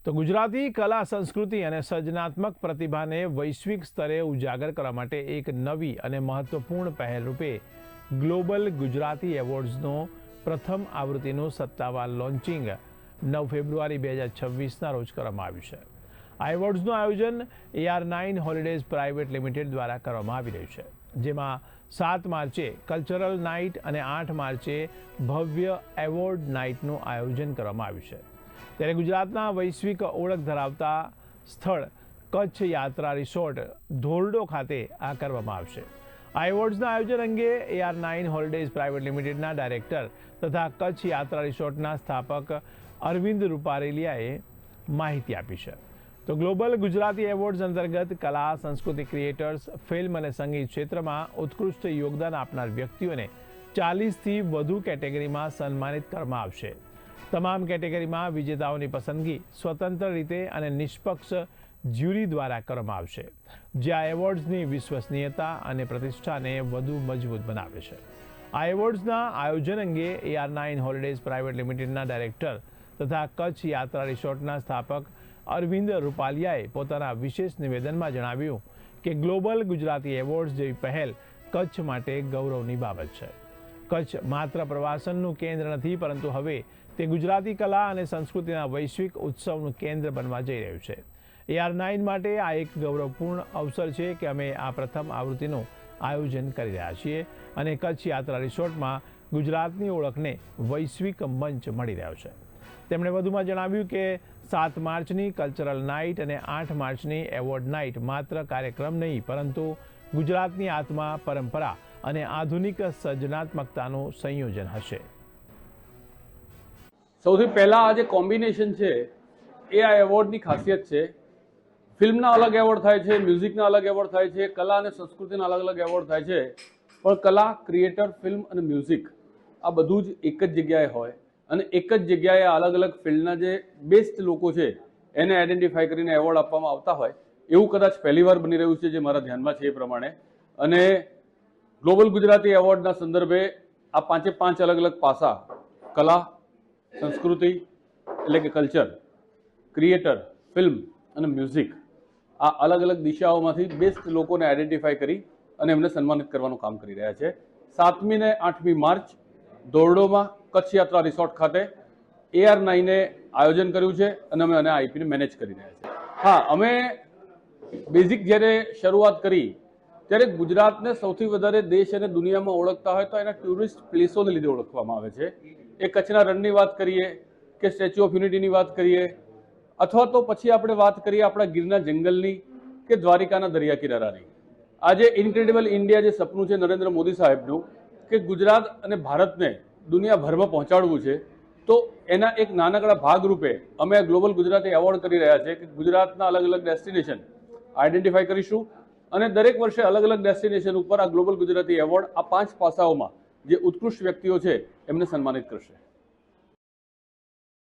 તો ગુજરાતી કલા સંસ્કૃતિ અને સર્જનાત્મક પ્રતિભાને વૈશ્વિક સ્તરે ઉજાગર કરવા માટે એક નવી અને મહત્વપૂર્ણ પહેલ રૂપે ગ્લોબલ ગુજરાતી એવોર્ડ્સનો પ્રથમ આવૃત્તિનું સત્તાવાર લોન્ચિંગ 9 ફેબ્રુઆરી 2026ના રોજ કરવામાં આવ્યું છે। આ એવોર્ડ્સનું આયોજન AR9 હોલિડેઝ પ્રાઇવેટ લિમિટેડ દ્વારા કરવામાં આવી રહ્યું છે, જેમાં 7 માર્ચે કલ્ચરલ નાઇટ અને 8 માર્ચે ભવ્ય એવોર્ડ નાઇટનું આયોજન કરવામાં આવ્યું છે। ત્યારે ગુજરાતના વૈશ્વિક ઓળખ ધરાવતા સ્થળ કચ્છ યાત્રા રિસોર્ટ ધોરડો ખાતે આ કરવામાં આવશે। આ એવોર્ડ્સના આયોજન અંગે AR9 હોલિડેઝ પ્રાઇવેટ લિમિટેડના ડાયરેક્ટર તથા કચ્છ યાત્રા રિસોર્ટના સ્થાપક અરવિંદ રૂપારેલિયાએ માહિતી આપી છે। તો ગ્લોબલ ગુજરાતી એવોર્ડ્સ અંતર્ગત કલા, સંસ્કૃતિ, ક્રિએટર્સ, ફિલ્મ અને સંગીત ક્ષેત્રમાં ઉત્કૃષ્ટ યોગદાન આપનાર વ્યક્તિઓને 40થી વધુ કેટેગરીમાં સન્માનિત કરવામાં આવશે। તમામ કેટેગરીમાં વિજેતાઓની પસંદગી સ્વતંત્ર રીતે અને નિષ્પક્ષ જ્યુરી દ્વારા કરવામાં આવશે, જે આ એવોર્ડ્સની વિશ્વસનીયતા અને પ્રતિષ્ઠાને વધુ મજબૂત બનાવે છે। આ એવોર્ડ્સના આયોજન અંગે AR9 હોલિડેઝ પ્રાઇવેટ લિમિટેડના ડાયરેક્ટર તથા કચ્છ યાત્રા રિસોર્ટના સ્થાપક અરવિંદ રૂપાલિયાએ પોતાના વિશેષ નિવેદનમાં જણાવ્યું કે ગ્લોબલ ગુજરાતી એવોર્ડ્સ જેવી પહેલ કચ્છ માટે ગૌરવની બાબત છે। કચ્છ માત્ર પ્રવાસનનું કેન્દ્ર નથી, પરંતુ હવે તે ગુજરાતી કલા અને સંસ્કૃતિના વૈશ્વિક ઉત્સવનું કેન્દ્ર બનવા જઈ રહ્યું છે। AR9 માટે આ એક ગૌરવપૂર્ણ અવસર છે કે અમે આ પ્રથમ આવૃત્તિનું આયોજન કરી રહ્યા છીએ અને કચ્છ યાત્રા રિસોર્ટમાં ગુજરાતની ઓળખને વૈશ્વિક મંચ મળી રહ્યો છે। તેમણે વધુમાં જણાવ્યું કે 7 માર્ચની કલ્ચરલ નાઇટ અને 8 માર્ચની એવોર્ડ નાઇટ માત્ર કાર્યક્રમ નહીં, પરંતુ ગુજરાતની આત્મા, પરંપરા અને આધુનિક સર્જનાત્મકતાનું સંયોજન હશે। સૌથી પહેલાં આ જે કોમ્બિનેશન છે એ આ એવોર્ડની ખાસિયત છે। ફિલ્મના અલગ એવોર્ડ થાય છે, મ્યુઝિકના અલગ એવોર્ડ થાય છે, કલા અને સંસ્કૃતિના અલગ અલગ એવોર્ડ થાય છે, પણ કલા, ક્રિએટર, ફિલ્મ અને મ્યુઝિક આ બધું જ એક જ જગ્યાએ હોય અને એક જ જગ્યાએ અલગ અલગ ફિલ્ડના જે બેસ્ટ લોકો છે એને આઈડેન્ટિફાઈ કરીને એવોર્ડ આપવામાં આવતા હોય એવું કદાચ પહેલીવાર બની રહ્યું છે, જે મારા ધ્યાનમાં છે એ પ્રમાણે। અને ગ્લોબલ ગુજરાતી એવોર્ડના સંદર્ભે આ 5 અલગ અલગ પાસા, કલા, સંસ્કૃતિ એટલે કે કલ્ચર, ક્રિએટર, ફિલ્મ અને મ્યુઝિક, આ અલગ અલગ દિશાઓમાંથી બેસ્ટ લોકોને આઈડેન્ટિફાઈ કરી અને એમને સન્માનિત કરવાનું કામ કરી રહ્યા છે। 7મી અને 8મી માર્ચ ધોરડોમાં કચ્છ યાત્રા રિસોર્ટ ખાતે AR9એ આયોજન કર્યું છે અને અમે આને આઈપીને મેનેજ કરી રહ્યા છીએ। હા, અમે બેઝિક જ્યારે શરૂઆત કરી ત્યારે ગુજરાતને સૌથી વધારે દેશ અને દુનિયામાં ઓળખતા હોય તો એના ટુરિસ્ટ પ્લેસોને લીધે ઓળખવામાં આવે છે। એ કચ્છના રણની વાત કરીએ કે સ્ટેચ્યુ ઓફ યુનિટીની વાત કરીએ, અથવા તો પછી આપણે વાત કરીએ આપણા ગીરના જંગલની કે દ્વારિકાના દરિયા કિનારાની। આજે ઇન્ક્રેડિબલ ઇન્ડિયા જે સપનું છે નરેન્દ્ર મોદી સાહેબનું કે ગુજરાત અને ભારતને દુનિયાભરમાં પહોંચાડવું છે, તો એના એક નાનકડા ભાગરૂપે અમે આ ગ્લોબલ ગુજરાતી એવોર્ડ કરી રહ્યા છે કે ગુજરાતના અલગ અલગ ડેસ્ટિનેશન આઈડેન્ટિફાઈ કરીશું અને દરેક વર્ષે અલગ અલગ ડેસ્ટિનેશન ઉપર આ ગ્લોબલ ગુજરાતી એવોર્ડ આ 5 પાસાઓમાં જે ઉત્કૃષ્ટ વ્યક્તિઓ છે એમને સન્માનિત કરશે।